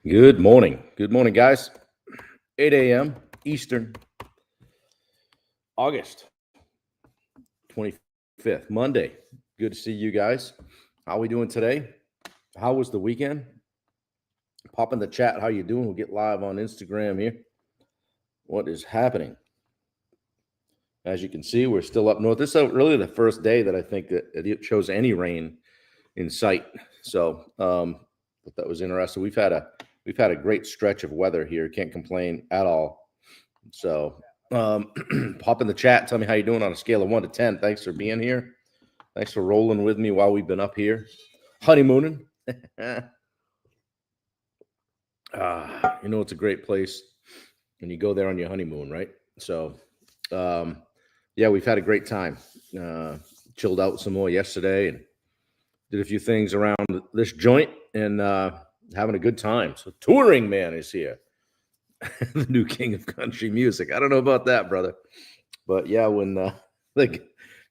Good morning. Good morning, guys. 8 a.m. Eastern, August 25th, Monday. Good to see you guys. How are we doing today? How was the weekend? Pop in the chat. How you doing? We'll get live on Instagram here. What is happening? As you can see, we're still up north. This is really the first day that I think that it shows any rain in sight. So but that was interesting. We've had a great stretch of weather here. Can't complain at all. So pop in the chat. Tell me how you're doing on a scale of 1 to 10. Thanks for being here. Thanks for rolling with me while we've been up here. Honeymooning. It's a great place when you go there on your honeymoon, right? So, yeah, we've had a great time. Chilled out some more yesterday and did a few things around this joint and having a good time. So, Touring Man is here. The new king of country music. I don't know about that, brother. But yeah, when the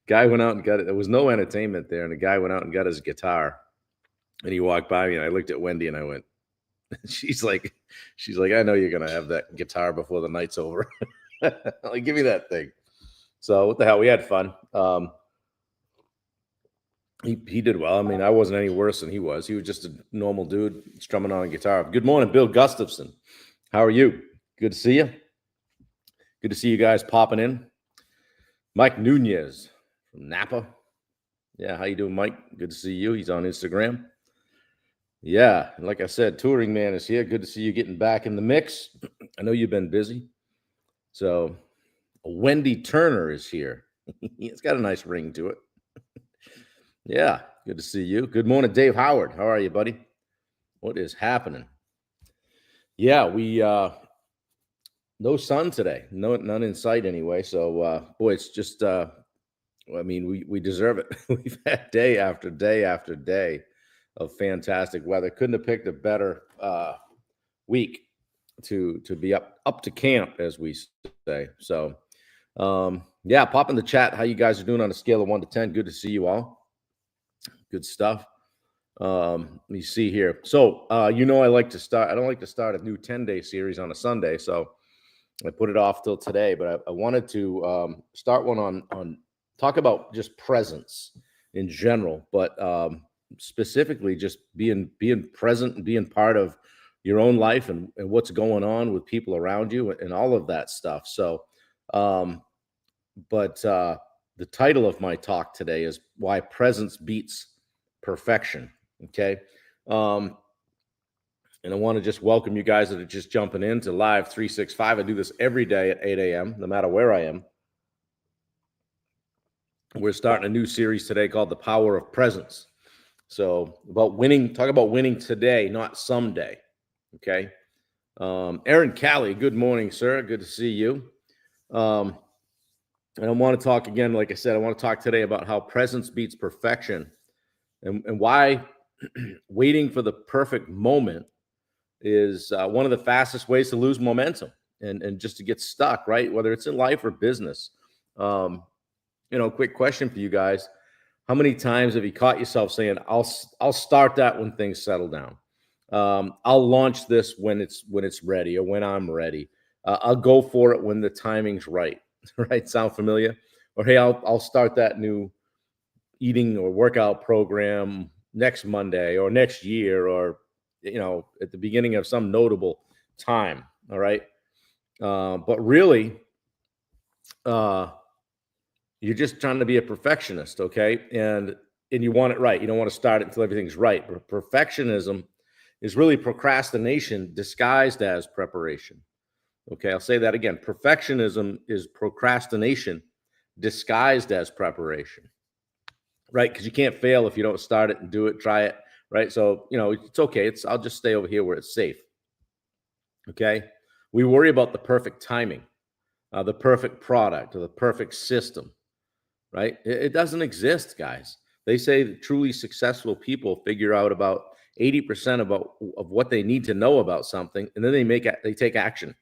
guy went out and got it, there was no entertainment there, and the guy went out and got his guitar, and he walked by me, and I looked at Wendy, and I went, she's like, I know you're gonna have that guitar before the night's over. Like, give me that thing. So what the hell? We had fun. He did well. I mean, I wasn't any worse than he was. He was just a normal dude strumming on a guitar. Good morning, Bill Gustafson. How are you? Good to see you. Good to see you guys popping in. Mike Nunez from Napa. Yeah, how you doing, Mike? Good to see you. He's on Instagram. Yeah, like I said, Touring Man is here. Good to see you getting back in the mix. I know you've been busy. So Wendy Turner is here. It's got a nice ring to it. Yeah, good to see you. Good morning, Dave Howard. How are you, buddy? What is happening? Yeah, we no sun today. None in sight anyway. So boy, it's just I mean, we deserve it. We've had day after day after day of fantastic weather. Couldn't have picked a better week to be up to camp, as we say. So yeah, pop in the chat how you guys are doing on a scale of 1 to 10. Good to see you all. Good stuff. Let me see here. So I like to start. I don't like to start a new 10-day series on a Sunday, so I put it off till today. But I wanted to start one on talk about just presence in general, but specifically just being present and being part of your own life and what's going on with people around you and all of that stuff. So, but the title of my talk today is Why Presence Beats Perfection. Okay. And I want to just welcome you guys that are just jumping into Live 365. I do this every day at 8 a.m., no matter where I am. We're starting a new series today called The Power of Presence. So about winning, talk about winning today, not someday. Okay. Aaron Callie, good morning, sir. Good to see you. And I want to talk again, like I said, I want to talk today about how presence beats perfection and why waiting for the perfect moment is one of the fastest ways to lose momentum and just to get stuck, right? Whether it's in life or business. Quick question for you guys. How many times have you caught yourself saying, I'll start that when things settle down. I'll launch this when it's ready or when I'm ready. I'll go for it when the timing's right. Right? Sound familiar? Or hey, I'll start that new eating or workout program next Monday or next year or at the beginning of some notable time. All right. But really, you're just trying to be a perfectionist, okay? And you want it right. You don't want to start it until everything's right. But perfectionism is really procrastination disguised as preparation. Okay, I'll say that again. Perfectionism is procrastination disguised as preparation, right? Because you can't fail if you don't start it and do it, try it, right? So, it's okay. I'll just stay over here where it's safe. Okay, we worry about the perfect timing, the perfect product, or the perfect system, right? It doesn't exist, guys. They say that truly successful people figure out about 80% of what they need to know about something, and then they take action.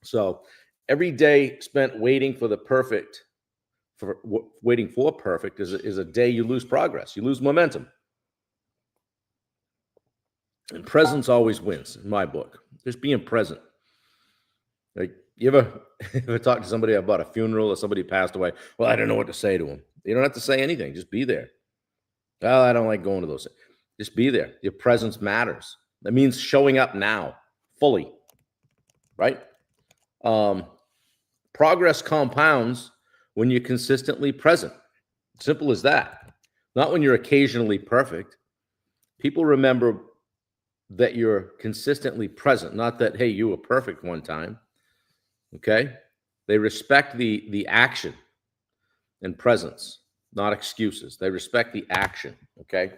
So every day spent waiting for perfect is a day you lose progress, you lose momentum. And presence always wins in my book. Just being present. Like, you ever talk to somebody about a funeral or somebody passed away? Well, I don't know what to say to them. You don't have to say anything. Just be there. Well, I don't like going to those things. Just be there. Your presence matters. That means showing up now, fully, right? Progress compounds when you're consistently present. Simple as that. Not when you're occasionally perfect. People remember that you're consistently present, not that, hey, you were perfect one time. Okay? They respect the action and presence, not excuses. They respect the action. Okay?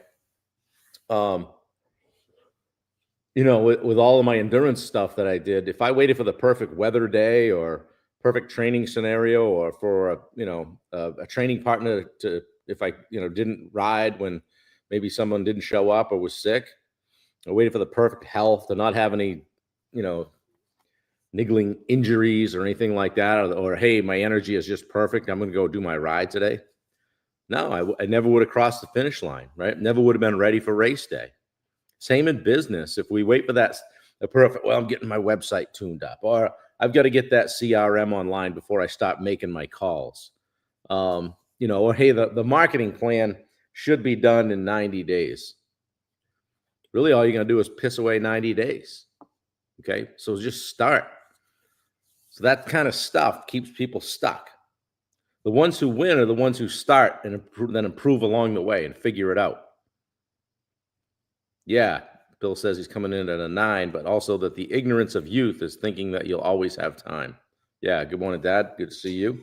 With all of my endurance stuff that I did, if I waited for the perfect weather day or perfect training scenario, or for a training partner to, if I didn't ride when maybe someone didn't show up or was sick, I waited for the perfect health to not have any niggling injuries or anything like that, or hey, my energy is just perfect, I'm going to go do my ride today. No, I never would have crossed the finish line, right? Never would have been ready for race day. Same in business. If we wait for the perfect, well, I'm getting my website tuned up, or I've got to get that CRM online before I start making my calls. Or hey, the marketing plan should be done in 90 days. Really, all you're going to do is piss away 90 days. Okay, so just start. So that kind of stuff keeps people stuck. The ones who win are the ones who start and then improve along the way and figure it out. Yeah, Bill says he's coming in at a 9, but also that the ignorance of youth is thinking that you'll always have time. Yeah, good morning, Dad. Good to see you.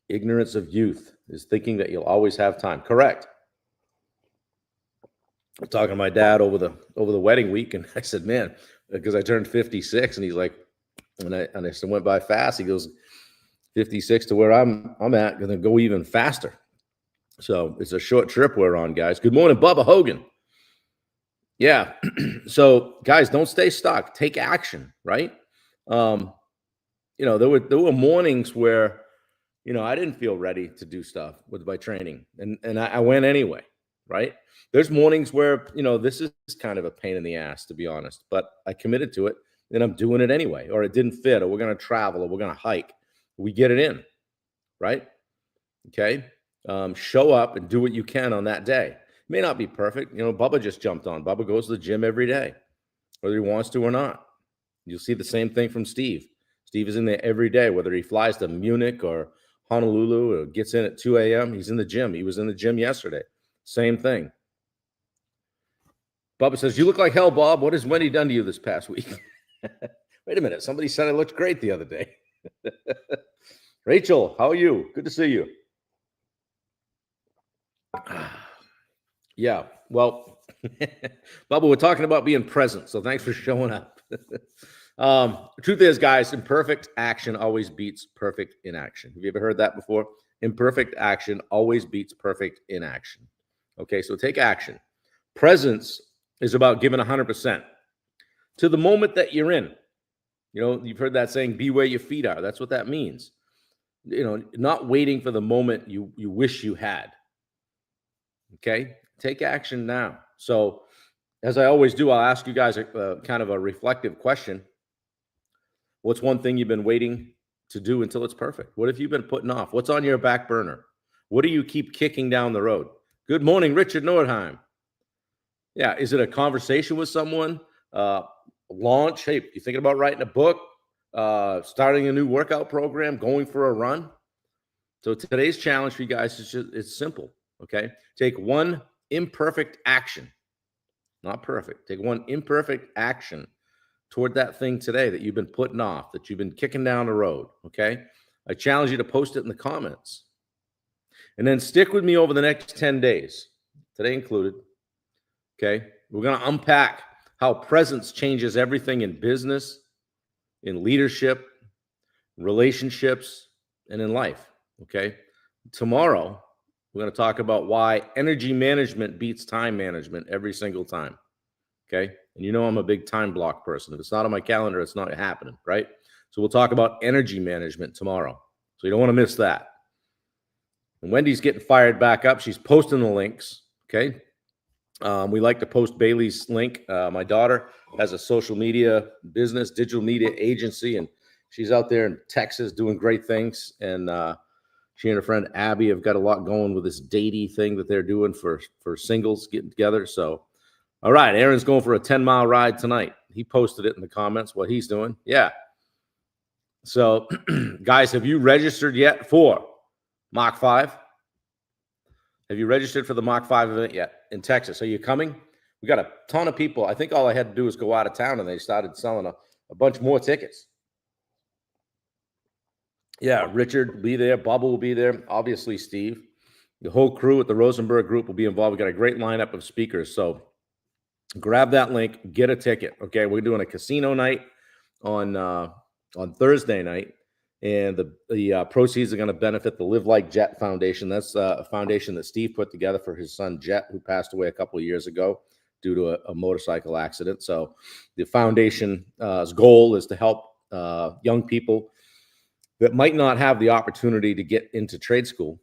Ignorance of youth is thinking that you'll always have time. Correct. I'm talking to my dad over the wedding week, and I said, man, because I turned 56, and he's like, and I said, went by fast. He goes, 56 to where I'm at, going to go even faster. So it's a short trip we're on, guys. Good morning, Bubba Hogan. Yeah. So, guys, don't stay stuck. Take action, right? There were mornings where, I didn't feel ready to do stuff with my training, and I went anyway, right? There's mornings where, this is kind of a pain in the ass, to be honest, but I committed to it, and I'm doing it anyway, or it didn't fit, or we're going to travel, or we're going to hike. We get it in, right? Okay. Show up and do what you can on that day. It may not be perfect. Bubba just jumped on. Bubba goes to the gym every day, whether he wants to or not. You'll see the same thing from Steve. Steve is in there every day, whether he flies to Munich or Honolulu or gets in at 2 a.m. He's in the gym. He was in the gym yesterday. Same thing. Bubba says, you look like hell, Bob. What has Wendy done to you this past week? Wait a minute. Somebody said I looked great the other day. Rachel, how are you? Good to see you. Yeah, well, Bubba, we're talking about being present, so thanks for showing up. Truth is, guys, imperfect action always beats perfect inaction. Have you ever heard that before? Imperfect action always beats perfect inaction. Okay, so take action. Presence is about giving 100% to the moment that you're in. You've heard that saying, be where your feet are. That's what that means. Not waiting for the moment you wish you had. Okay, take action now. So, as I always do, I'll ask you guys a kind of a reflective question. What's one thing you've been waiting to do until it's perfect? What have you been putting off? What's on your back burner? What do you keep kicking down the road? Good morning, Richard Nordheim. Yeah, is it a conversation with someone? Launch? Hey, you thinking about writing a book? Starting a new workout program? Going for a run? So today's challenge for you guys it's simple. Okay, take one imperfect action, not perfect. Take one imperfect action toward that thing today that you've been putting off, that you've been kicking down the road. Okay, I challenge you to post it in the comments, and then stick with me over the next 10 days, today included. Okay, we're going to unpack how presence changes everything in business, in leadership, relationships, and in life. Okay, tomorrow we're going to talk about why energy management beats time management every single time. Okay, and I'm a big time block person. If it's not on my calendar, it's not happening, right? So we'll talk about energy management tomorrow. So you don't want to miss that. And Wendy's getting fired back up. She's posting the links. Okay. We like to post Bailey's link. My daughter has a social media business, digital media agency, and she's out there in Texas doing great things. And she and her friend Abby have got a lot going with this datey thing that they're doing for singles getting together. So, all right, Aaron's going for a 10-mile ride tonight. He posted it in the comments what he's doing. Yeah. So, guys, have you registered yet for Mach 5? Have you registered for the Mach 5 event yet in Texas? Are you coming? We got a ton of people. I think all I had to do was go out of town, and they started selling a bunch more tickets. Yeah, Richard will be there. Bubba will be there. Obviously, Steve. The whole crew at the Rosenberg Group will be involved. We got a great lineup of speakers. So grab that link, get a ticket. Okay, we're doing a casino night on Thursday night, and the proceeds are going to benefit the Live Like Jet Foundation. That's a foundation that Steve put together for his son Jet, who passed away a couple of years ago due to a motorcycle accident. So the foundation's goal is to help young people that might not have the opportunity to get into trade school,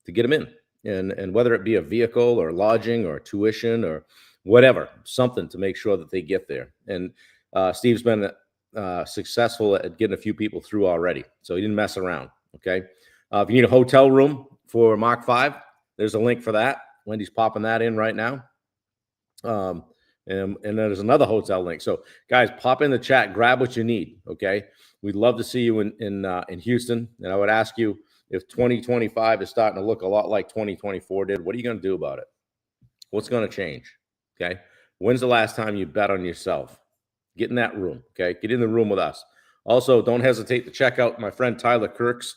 to get them in, and whether it be a vehicle or lodging or tuition or whatever, something to make sure that they get there. And Steve's been successful at getting a few people through already, so he didn't mess around. Okay, if you need a hotel room for Mach 5, there's a link for that. Wendy's popping that in right now. And there's another hotel link. So guys, pop in the chat, grab what you need. Okay, we'd love to see you in Houston. And I would ask you, if 2025 is starting to look a lot like 2024 did, what are you going to do about it? What's going to change? Okay, when's the last time you bet on yourself? Get in that room. Okay, get in the room with us. Also, don't hesitate to check out my friend Tyler Kirk's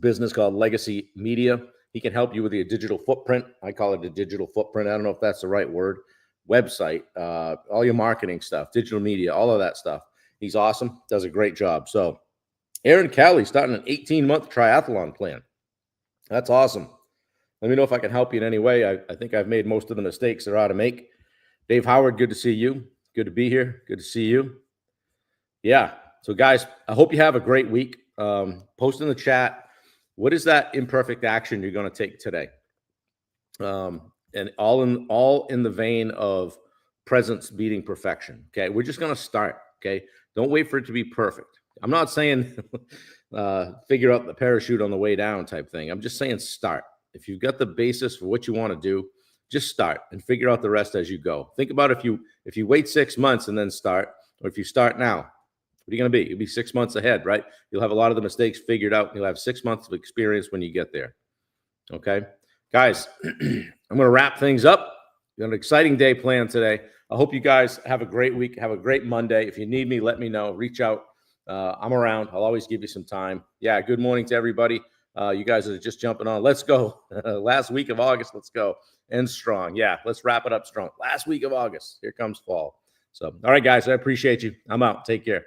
business called Legacy Media. He can help you with your digital footprint. I call it a digital footprint. I don't know if that's the right word. Website, all your marketing stuff, digital media, all of that stuff. He's awesome. Does a great job. So Aaron Callie starting an 18-month triathlon plan. That's awesome. Let me know if I can help you in any way. I think I've made most of the mistakes there are to make. Dave Howard, good to see you. Good to be here. Good to see you. Yeah. So guys, I hope you have a great week. Post in the chat. What is that imperfect action you're going to take today? And all in the vein of presence beating perfection. Okay. We're just going to start. Okay. Don't wait for it to be perfect. I'm not saying figure out the parachute on the way down type thing. I'm just saying start. If you've got the basis for what you want to do, just start and figure out the rest as you go. Think about if you wait 6 months and then start, or if you start now, what are you going to be? You'll be 6 months ahead, right? You'll have a lot of the mistakes figured out. You'll have 6 months of experience when you get there. Okay, guys, I'm going to wrap things up. We got an exciting day planned today. I hope you guys have a great week. Have a great Monday. If you need me, let me know. Reach out. I'm around. I'll always give you some time. Yeah, good morning to everybody. You guys are just jumping on. Let's go. Last week of August. Let's go. End strong. Yeah, let's wrap it up strong. Last week of August. Here comes fall. So, all right, guys, I appreciate you. I'm out. Take care.